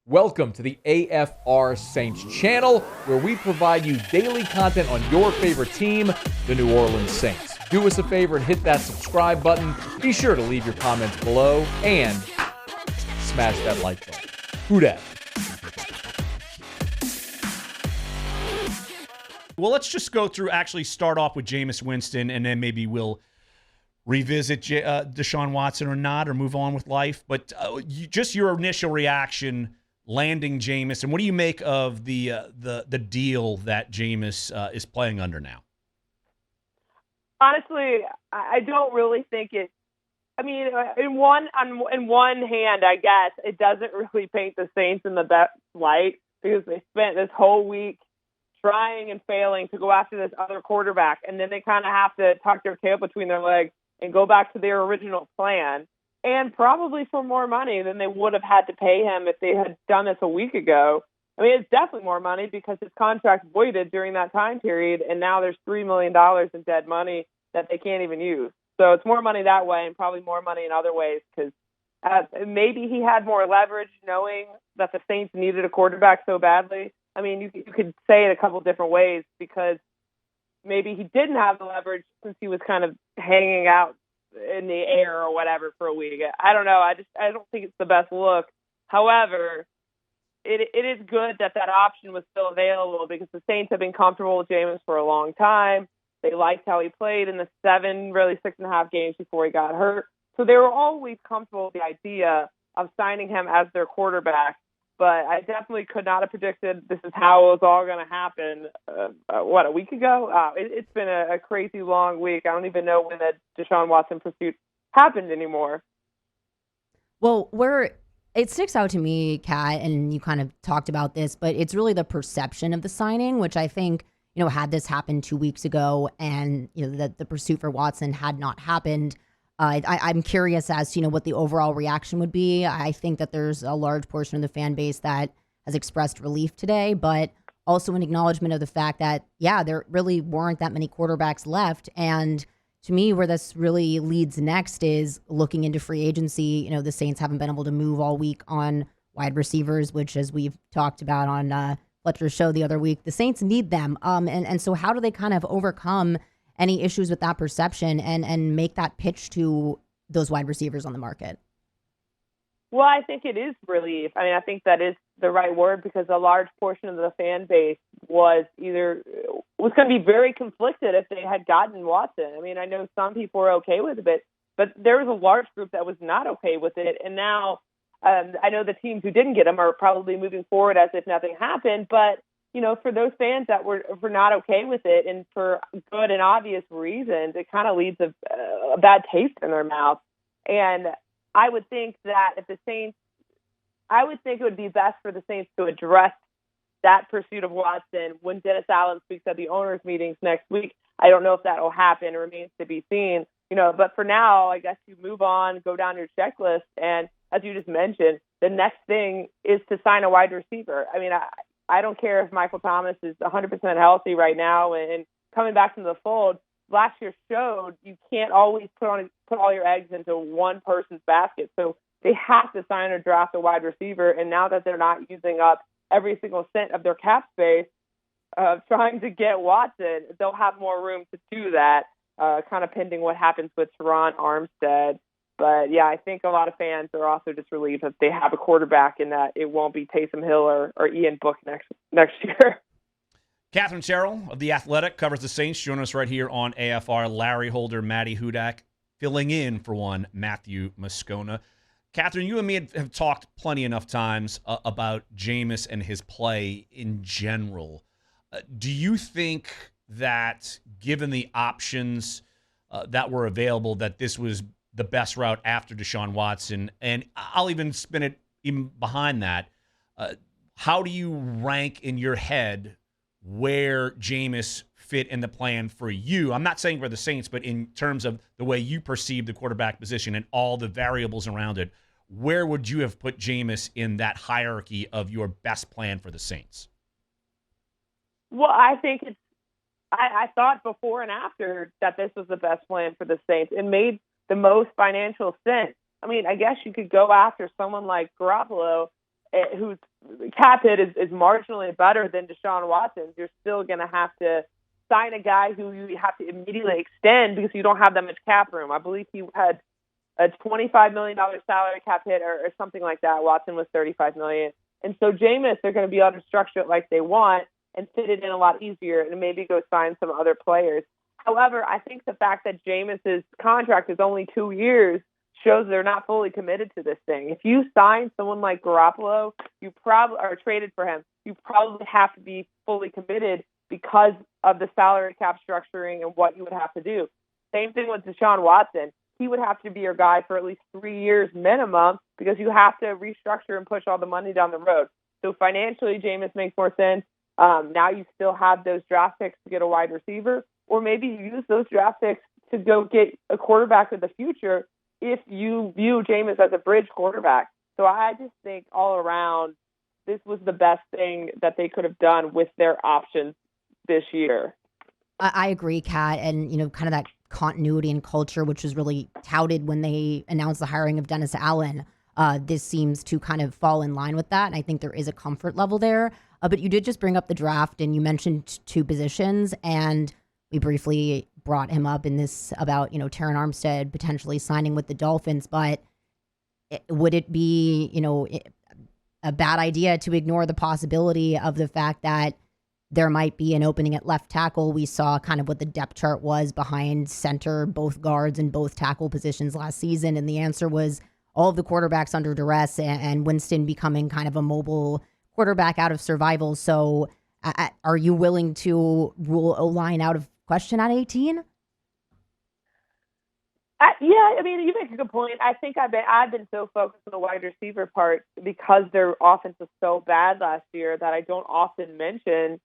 Welcome to the AFR Saints channel, where we provide you daily content on your favorite team, the New Orleans Saints. Do us a favor and hit that subscribe button. Be sure to leave your comments below and smash that like button. Hudak. Well, let's just go through, actually start off with Jameis Winston, and then maybe we'll revisit Deshaun Watson or not, or move on with life. But just your initial reaction landing Jameis, and what do you make of the deal that Jameis is playing under now? Honestly, I don't really think it. I mean, in one hand, I guess it doesn't really paint the Saints in the best light, because they spent this whole week trying and failing to go after this other quarterback, and then they kind of have to tuck their tail between their legs and go back to their original plan, and probably for more money than they would have had to pay him if they had done this a week ago. I mean, it's definitely more money because his contract voided during that time period, and now there's $3 million in dead money that they can't even use. So it's more money that way, and probably more money in other ways, because maybe he had more leverage knowing that the Saints needed a quarterback so badly. I mean, you could say it a couple different ways, because maybe he didn't have the leverage since he was kind of hanging out in the air or whatever for a week. I don't know. I don't think it's the best look. However, it is good that option was still available, because the Saints have been comfortable with Jameis for a long time. They liked how he played in the 6.5 games before he got hurt. So they were always comfortable with the idea of signing him as their quarterback. But I definitely could not have predicted this is how it was all going to happen, a week ago? It's been a crazy long week. I don't even know when that Deshaun Watson pursuit happened anymore. Well, it sticks out to me, Kat, and you kind of talked about this, but it's really the perception of the signing, which I think, had this happened 2 weeks ago and, that the pursuit for Watson had not happened, I'm curious as to, what the overall reaction would be. I think that there's a large portion of the fan base that has expressed relief today, but also an acknowledgement of the fact that, there really weren't that many quarterbacks left. And to me, where this really leads next is looking into free agency. The Saints haven't been able to move all week on wide receivers, which, as we've talked about on Fletcher's show the other week, the Saints need them. And so how do they kind of overcome any issues with that perception and make that pitch to those wide receivers on the market? Well, I think it is relief. I mean, I think that is the right word, because a large portion of the fan base was going to be very conflicted if they had gotten Watson. I mean, I know some people are okay with it, but there was a large group that was not okay with it. And now I know the teams who didn't get him are probably moving forward as if nothing happened. But for those fans that were not okay with it, and for good and obvious reasons, it kind of leaves a bad taste in their mouth. And I would think that it would be best for the Saints to address that pursuit of Watson when Dennis Allen speaks at the owners' meetings next week. I don't know if that will happen. It remains to be seen. But for now, I guess you move on, go down your checklist, and as you just mentioned, the next thing is to sign a wide receiver. I mean, I don't care if Michael Thomas is 100% healthy right now and coming back into the fold. Last year showed you can't always put all your eggs into one person's basket. So they have to sign or draft a wide receiver. And now that they're not using up every single cent of their cap space trying to get Watson, they'll have more room to do that, kind of pending what happens with Terron Armstead. But, I think a lot of fans are also just relieved that they have a quarterback and that it won't be Taysom Hill or Ian Book next year. Catherine Terrell of The Athletic covers the Saints. Join us right here on AFR. Larry Holder, Maddy Hudak, filling in for one Matt Moscona. Catherine, you and me have talked plenty enough times about Jameis and his play in general. Do you think that, given the options that were available, that this was the best route after Deshaun Watson? And I'll even spin it even behind that. How do you rank in your head where Jameis fit in the plan for you? I'm not saying for the Saints, but in terms of the way you perceive the quarterback position and all the variables around it, where would you have put Jameis in that hierarchy of your best plan for the Saints? Well, I think I thought before and after that this was the best plan for the Saints. It made the most financial sense. I mean, I guess you could go after someone like Garoppolo, who's cap hit is marginally better than Deshaun Watson's, you're still going to have to sign a guy who you have to immediately extend because you don't have that much cap room. I believe he had a $25 million salary cap hit or something like that. Watson was $35 million. And so Jameis, they're going to be able to structure it like they want and fit it in a lot easier and maybe go sign some other players. However, I think the fact that Jameis's contract is only 2 years shows they're not fully committed to this thing. If you sign someone like Garoppolo, you probably are traded for him. You probably have to be fully committed because of the salary cap structuring and what you would have to do. Same thing with Deshaun Watson. He would have to be your guy for at least 3 years minimum because you have to restructure and push all the money down the road. So financially, Jameis makes more sense. Now you still have those draft picks to get a wide receiver, or maybe you use those draft picks to go get a quarterback of the future if you view Jameis as a bridge quarterback. So I just think all around, this was the best thing that they could have done with their options this year. I agree, Kat, and kind of that continuity and culture, which was really touted when they announced the hiring of Dennis Allen. This seems to kind of fall in line with that, and I think there is a comfort level there. But you did just bring up the draft, and you mentioned two positions, and we briefly brought him up in this about Terron Armstead potentially signing with the Dolphins. But would it be a bad idea to ignore the possibility of the fact that there might be an opening at left tackle? We saw kind of what the depth chart was behind center, both guards and both tackle positions last season. And the answer was all of the quarterbacks under duress and Winston becoming kind of a mobile quarterback out of survival. So are you willing to rule O-line out of question at 18? Yeah, I mean, you make a good point. I think I've been so focused on the wide receiver part because their offense was so bad last year that I don't often mention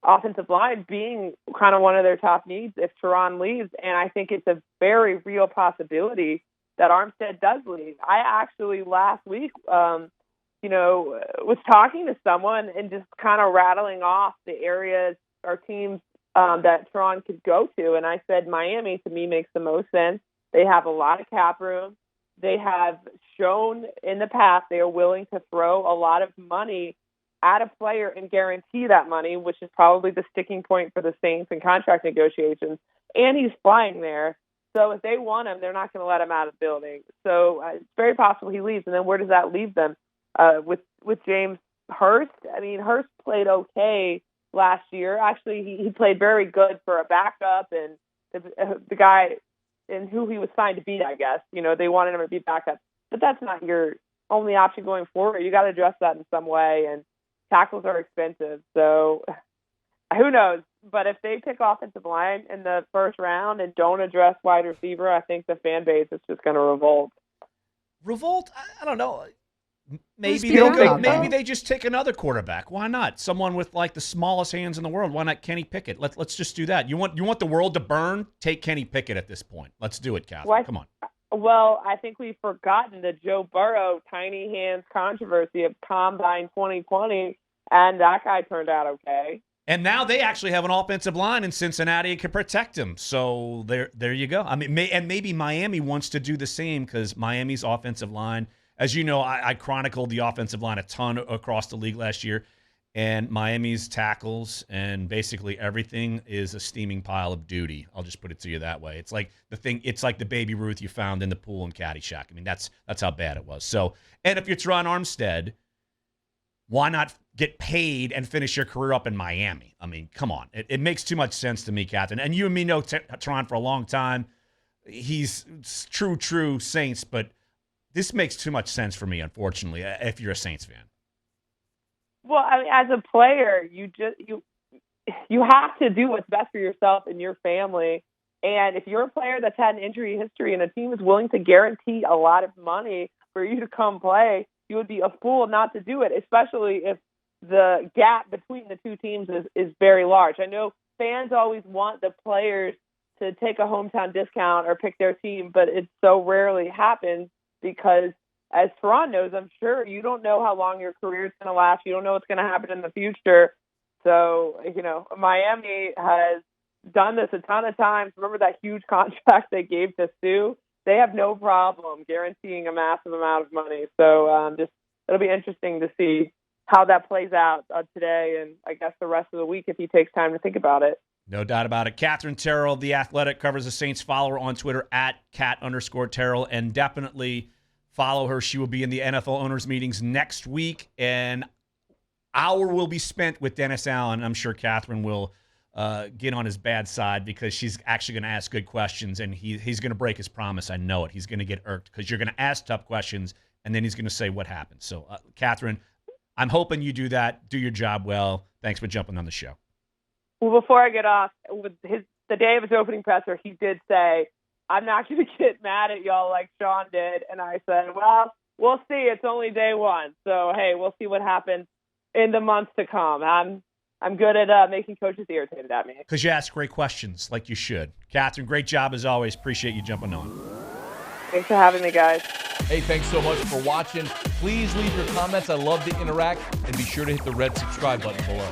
offensive line being kind of one of their top needs if Terron leaves. And I think it's a very real possibility that Armstead does leave. I actually last week, was talking to someone and just kind of rattling off the areas or teams that Terron could go to. And I said, Miami to me makes the most sense. They have a lot of cap room. They have shown in the past they are willing to throw a lot of money at a player and guarantee that money, which is probably the sticking point for the Saints in contract negotiations. And he's flying there. So if they want him, they're not going to let him out of the building. So it's very possible he leaves. And then where does that leave them? With James Hurst? I mean, Hurst played okay last year. Actually, he played very good for a backup, and the guy and who he was signed to beat, I guess. They wanted him to be backup. But that's not your only option going forward. You got to address that in some way, and tackles are expensive. So who knows? But if they pick offensive line in the first round and don't address wide receiver, I think the fan base is just going to revolt. Revolt? I don't know. Maybe they just take another quarterback. Why not? Someone with like the smallest hands in the world. Why not Kenny Pickett? Let's just do that. You want the world to burn? Take Kenny Pickett at this point. Let's do it, Catherine. Come on. Well, I think we've forgotten the Joe Burrow tiny hands controversy of Combine 2020, and that guy turned out okay. And now they actually have an offensive line in Cincinnati and can protect him. So there you go. I mean, maybe Miami wants to do the same because Miami's offensive line. As you know, I chronicled the offensive line a ton across the league last year, and Miami's tackles and basically everything is a steaming pile of duty. I'll just put it to you that way. It's like the Baby Ruth you found in the pool in Caddyshack. I mean, that's how bad it was. So, and if you're Terron Armstead, why not get paid and finish your career up in Miami? I mean, come on. It makes too much sense to me, Catherine. And you and me know Terron for a long time. He's true Saints, but this makes too much sense for me, unfortunately, if you're a Saints fan. Well, I mean, as a player, you have to do what's best for yourself and your family. And if you're a player that's had an injury history and a team is willing to guarantee a lot of money for you to come play, you would be a fool not to do it, especially if the gap between the two teams is very large. I know fans always want the players to take a hometown discount or pick their team, but it so rarely happens. Because as Terron knows, I'm sure you don't know how long your career is going to last. You don't know what's going to happen in the future. So, Miami has done this a ton of times. Remember that huge contract they gave to Sue? They have no problem guaranteeing a massive amount of money. So it'll be interesting to see how that plays out today and I guess the rest of the week if he takes time to think about it. No doubt about it. Catherine Terrell, The Athletic, covers the Saints. Follow her on Twitter at @Cat_Terrell, and definitely follow her. She will be in the NFL owners meetings next week, and hour will be spent with Dennis Allen. I'm sure Catherine will get on his bad side because she's actually going to ask good questions, and he's going to break his promise. I know it. He's going to get irked because you're going to ask tough questions, and then he's going to say what happened. So, Catherine, I'm hoping you do that. Do your job well. Thanks for jumping on the show. Well, before I get off, with the day of his opening presser, he did say, I'm not going to get mad at y'all like Sean did. And I said, well, we'll see. It's only day one. So, hey, we'll see what happens in the months to come. I'm good at making coaches irritated at me. Because you ask great questions like you should. Catherine, great job as always. Appreciate you jumping on. Thanks for having me, guys. Hey, thanks so much for watching. Please leave your comments. I love to interact. And be sure to hit the red subscribe button below.